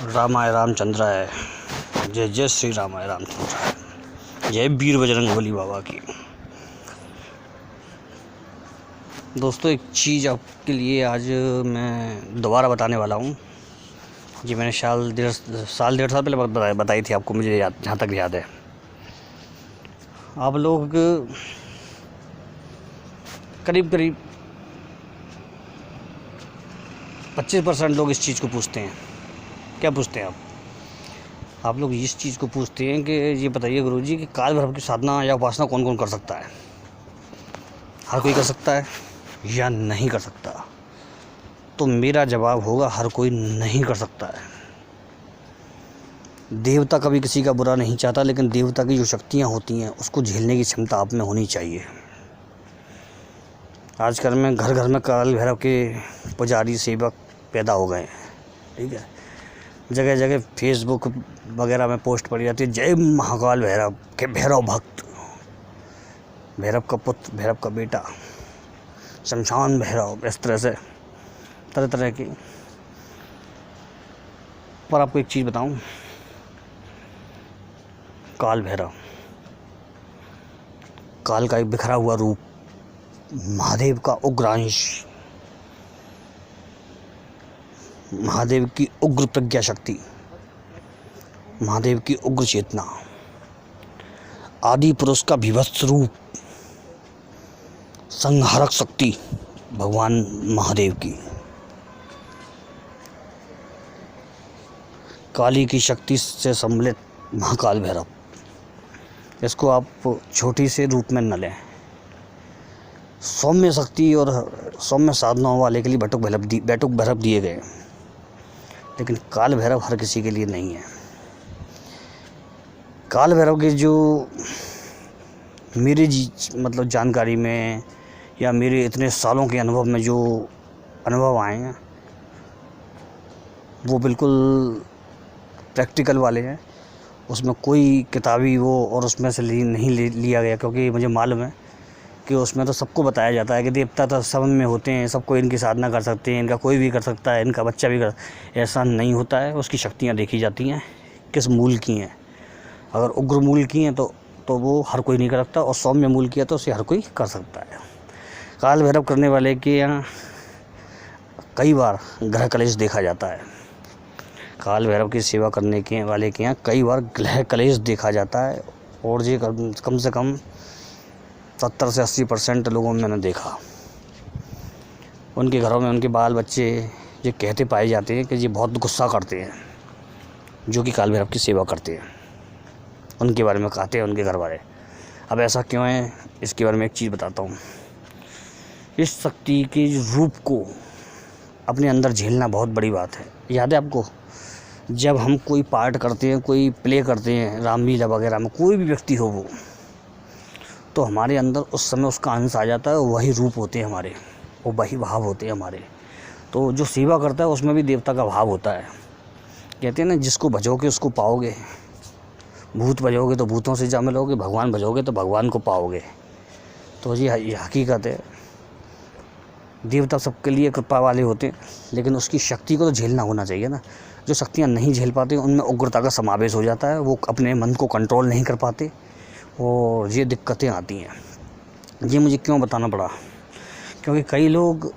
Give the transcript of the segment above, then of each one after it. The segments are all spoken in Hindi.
रामाय रामचंद्राय, जय जय श्री रामाय रामचंद्राय, जय वीर बजरंगबली बाबा की। दोस्तों, एक चीज़ आपके लिए आज मैं दोबारा बताने वाला हूँ। जी मैंने साल डेढ़ साल पहले बताई थी आपको, मुझे जहाँ तक याद है। आप लोग करीब 25% लोग इस चीज़ को पूछते हैं। क्या पूछते हैं आप लोग इस चीज़ को पूछते हैं कि ये बताइए गुरुजी कि काल भैरव की साधना या उपासना कौन कौन कर सकता है। हर कोई कर सकता है या नहीं कर सकता? तो मेरा जवाब होगा हर कोई नहीं कर सकता है। देवता कभी किसी का बुरा नहीं चाहता, लेकिन देवता की जो शक्तियाँ होती हैं उसको झेलने की क्षमता आप में होनी चाहिए। आजकल में घर घर में काल भैरव के पुजारी सेवक पैदा हो गए हैं, ठीक है। जगह जगह फेसबुक वगैरह में पोस्ट पड़ी जाती है, जय महाकाल भैरव के भैरव भक्त, भैरव का पुत्र, भैरव का बेटा, शमशान भैरव, इस तरह से तरह तरह की। पर आपको एक चीज़ बताऊं, काल भैरव, काल का एक बिखरा हुआ रूप, महादेव का उग्रांश, महादेव की उग्र प्रज्ञा शक्ति, महादेव की उग्र चेतना, आदि पुरुष का विभत्स रूप, संहारक शक्ति भगवान महादेव की, काली की शक्ति से सम्मिलित महाकाल भैरव। इसको आप छोटी से रूप में न लें। सौम्य शक्ति और सौम्य साधनाओं वाले के लिए बटुक भैरव दिए गए, लेकिन काल भैरव हर किसी के लिए नहीं है। काल भैरव के जो मेरी मतलब जानकारी में या मेरे इतने सालों के अनुभव में जो अनुभव आए हैं वो बिल्कुल प्रैक्टिकल वाले हैं। उसमें कोई किताबी वो और उसमें से नहीं लिया गया, क्योंकि मुझे मालूम है कि उसमें तो सबको बताया जाता है कि देवता तो सब में होते हैं, सबको इनकी साधना कर सकते हैं, इनका कोई भी कर सकता है, इनका बच्चा भी कर। ऐसा नहीं होता है। उसकी शक्तियाँ देखी जाती हैं किस मूल की हैं। अगर उग्र मूल की हैं तो वो हर कोई नहीं कर सकता, और सौम्य मूल की है तो उसे हर कोई कर सकता है। काल भैरव करने वाले के यहाँ कई बार ग्रह कलेश देखा जाता है। काल भैरव की सेवा करने के वाले के यहाँ कई बार ग्रह कलेश देखा जाता है, और ये कम से कम 70 से 80% लोगों में मैंने देखा। उनके घरों में उनके बाल बच्चे ये कहते पाए जाते हैं कि ये बहुत गुस्सा करते हैं जो कि काल भैरव की सेवा करते हैं। उनके बारे में कहते हैं उनके घर वाले। अब ऐसा क्यों है, इसके बारे में एक चीज़ बताता हूँ। इस शक्ति के रूप को अपने अंदर झेलना बहुत बड़ी बात है। याद है आपको, जब हम कोई पार्ट करते हैं, कोई प्ले करते हैं रामलीला वगैरह में, कोई भी व्यक्ति हो वो, तो हमारे अंदर उस समय उसका अंश आ जाता है। वही रूप होते हैं हमारे, वो वही भाव होते हैं हमारे। तो जो सेवा करता है उसमें भी देवता का भाव होता है। कहते हैं ना, जिसको भजोगे उसको पाओगे। भूत भजोगे तो भूतों से जा मिलोगे, भगवान भजोगे तो भगवान को पाओगे। तो ये हकीकत है। देवता सबके लिए कृपा वाले होते हैं, लेकिन उसकी शक्ति को तो झेलना होना चाहिए ना। जो शक्तियाँ नहीं झेल पाते उनमें उग्रता का समावेश हो जाता है। वो अपने मन को कंट्रोल नहीं कर पाते और ये दिक्कतें आती हैं। ये मुझे क्यों बताना पड़ा, क्योंकि कई लोग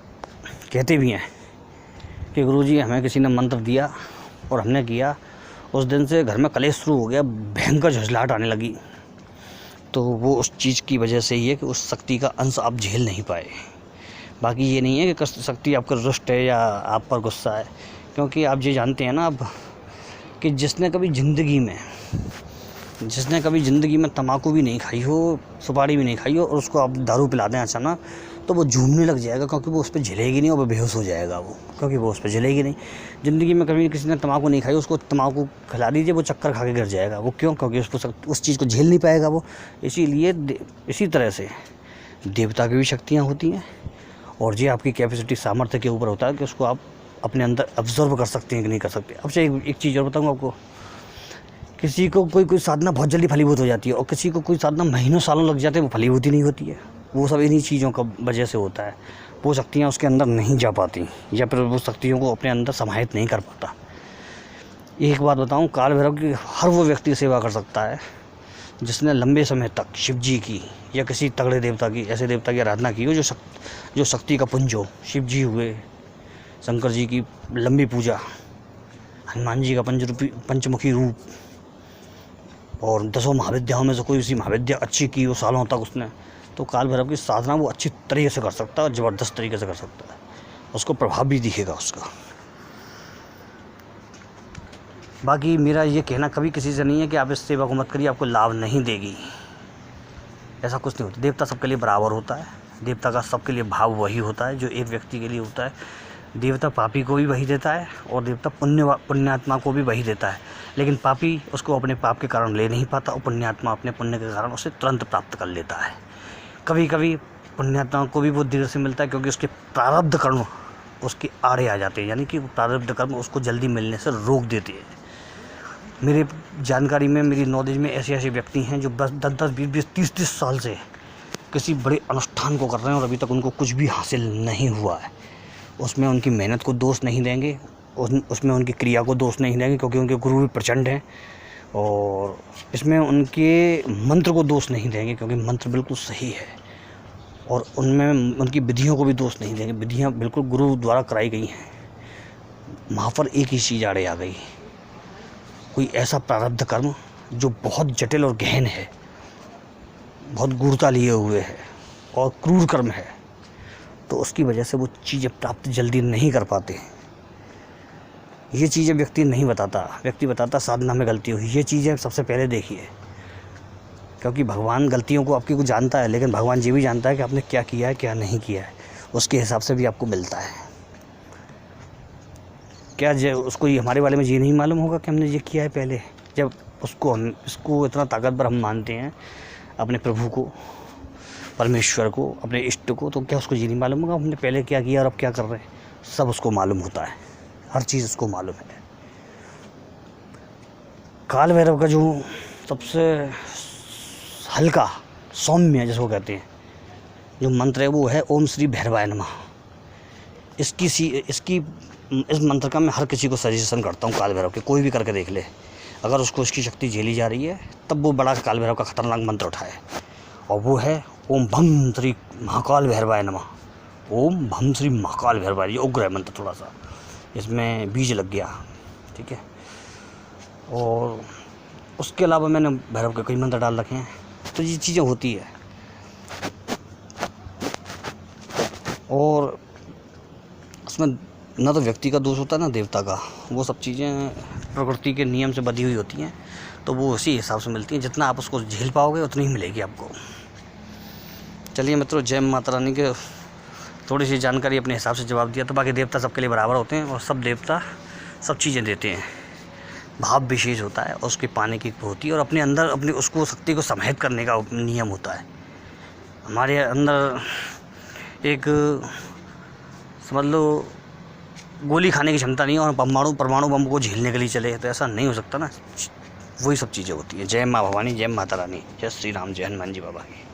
कहते भी हैं कि गुरुजी हमें किसी ने मंत्र दिया और हमने किया, उस दिन से घर में कलेश शुरू हो गया, भयंकर झुंझलाहट आने लगी। तो वो उस चीज़ की वजह से ही है कि उस शक्ति का अंश आप झेल नहीं पाए। बाकी ये नहीं है कि शक्ति आपका रुष्ट है या आप पर गुस्सा है, क्योंकि आप ये जानते हैं ना अब कि जिसने कभी ज़िंदगी में तम्बाकू भी नहीं खाई हो, सुपारी भी नहीं खाई हो, और उसको आप दारू पिला दें अचानक, तो वो झूमने लग जाएगा, क्योंकि वो उस पर झेलेगी नहीं और वो बेहोश हो जाएगा वो, क्योंकि वो उस पर झेलेगी नहीं। ज़िंदगी में कभी किसी ने तम्बाकू नहीं खाई, उसको तम्बाकू खिला दीजिए, वो चक्कर खा के गिर जाएगा। वो क्यों? क्योंकि उस चीज़ को झेल नहीं पाएगा वो। इसी तरह से देवता की भी शक्तियाँ होती हैं, और ये आपकी कैपेसिटी, सामर्थ्य के ऊपर होता है कि उसको आप अपने अंदर ऑब्जर्व कर सकते हैं कि नहीं कर सकते। अब से एक चीज़ और बताऊँगा आपको। किसी को कोई साधना बहुत जल्दी फलीभूत हो जाती है, और किसी को कोई साधना महीनों सालों लग जाते हैं, वो फलीभूत ही नहीं होती है। वो सब इन्हीं चीज़ों का वजह से होता है। वो शक्तियाँ उसके अंदर नहीं जा पाती, या फिर वो शक्तियों को अपने अंदर समाहित नहीं कर पाता। एक बात बताऊं, काल भैरव की हर वो व्यक्ति सेवा कर सकता है जिसने लंबे समय तक शिव जी की या किसी तगड़े देवता की, ऐसे देवता की आराधना की हो जो शक्ति का पुंज हो। शिव जी हुए, शंकर जी की लंबी पूजा, हनुमान जी का पंचमुखी रूप, और 10 महाविद्याओं में से कोई उसी महाविद्या अच्छी की हो सालों तक उसने, तो काल भैरव की साधना वो अच्छी तरीके से कर सकता है और ज़बरदस्त तरीके से कर सकता है, उसको प्रभाव भी दिखेगा उसका। बाकी मेरा ये कहना कभी किसी से नहीं है कि आप इस सेवा को मत करिए, आपको लाभ नहीं देगी, ऐसा कुछ नहीं होता। देवता सबके लिए बराबर होता है, देवता का सबके लिए भाव वही होता है जो एक व्यक्ति के लिए होता है। देवता पापी को भी वही देता है और देवता पुण्यात्मा को भी वही देता है, लेकिन पापी उसको अपने पाप के कारण ले नहीं पाता और पुण्यात्मा अपने पुण्य के कारण उसे तुरंत प्राप्त कर लेता है। कभी कभी पुण्यात्मा को भी बहुत देर से मिलता है क्योंकि उसके प्रारब्ध कर्म उसके आड़े आ जाते हैं, यानी कि प्रारब्ध कर्म उसको जल्दी मिलने से रोक देते हैं। मेरे जानकारी में, मेरी नॉलेज में ऐसे व्यक्ति हैं जो 10-10, 20-20, 30-30 साल से किसी बड़े अनुष्ठान को कर रहे हैं और अभी तक उनको कुछ भी हासिल नहीं हुआ है। उसमें उनकी मेहनत को दोष नहीं देंगे, उसमें उनकी क्रिया को दोष नहीं देंगे क्योंकि उनके गुरु भी प्रचंड हैं, और इसमें उनके मंत्र को दोष नहीं देंगे क्योंकि मंत्र बिल्कुल सही है, और उनमें उनकी विधियों को भी दोष नहीं देंगे, विधियाँ बिल्कुल गुरु द्वारा कराई गई हैं। वहाँ पर एक ही चीज़ आड़े आ गई, कोई ऐसा प्रारब्ध कर्म जो बहुत जटिल और गहन है, बहुत गूढ़ता लिए हुए है और क्रूर कर्म है, तो उसकी वजह से वो चीज़ें प्राप्त जल्दी नहीं कर पाते। ये चीज़ें व्यक्ति नहीं बताता, व्यक्ति बताता साधना में गलती हुई। ये चीज़ें सबसे पहले देखिए, क्योंकि भगवान गलतियों को आपकी को जानता है, लेकिन भगवान ये भी जानता है कि आपने क्या किया है क्या नहीं किया है, उसके हिसाब से भी आपको मिलता है। क्या उसको ये हमारे बारे में ये नहीं मालूम होगा कि हमने ये किया है पहले? जब इसको इतना ताकतवर हम मानते हैं, अपने प्रभु को, परमेश्वर को, अपने इष्ट को, तो क्या उसको ये नहीं मालूम होगा हमने पहले क्या किया और अब क्या कर रहे हैं? सब उसको मालूम होता है, हर चीज़ उसको मालूम है। काल भैरव का जो सबसे हल्का सौम्य जिसको कहते हैं जो मंत्र है वो है ओम श्री भैरवाय नमः। इस मंत्र का मैं हर किसी को सजेशन करता हूँ, काल भैरव के कोई भी करके देख ले, अगर उसको इसकी शक्ति झेली जा रही है तब वो बड़ा काल भैरव का खतरनाक मंत्र उठाए, और वो है ओम भम श्री महाकाल भैरवाय नमः। ओम भम श्री महाकाल भैरवाय, ये उग्र है मंत्र, थोड़ा सा इसमें बीज लग गया, ठीक है। और उसके अलावा मैंने भैरव के कई मंत्र डाल रखे हैं, तो ये चीज़ें होती है। और उसमें ना तो व्यक्ति का दोष होता है ना देवता का, वो सब चीज़ें प्रकृति के नियम से बधी हुई होती हैं, तो वो उसी हिसाब से मिलती हैं। जितना आप उसको झेल पाओगे उतनी ही मिलेगी आपको। चलिए मित्रों, जय माता रानी के थोड़ी सी जानकारी अपने हिसाब से जवाब दिया। तो बाकी देवता सबके लिए बराबर होते हैं और सब देवता सब चीज़ें देते हैं, भाव विशेष होता है उसके पाने की होती है, और अपने अंदर अपनी उसको शक्ति को समाहित करने का नियम होता है। हमारे अंदर एक समझ लो गोली खाने की क्षमता नहीं है और परमाणु बम को झेलने के लिए चले, तो ऐसा नहीं हो सकता ना। वही सब चीज़ें होती हैं। जय माँ भवानी, जय माता रानी, जय श्री राम, जय हनुमान जी बाबा की।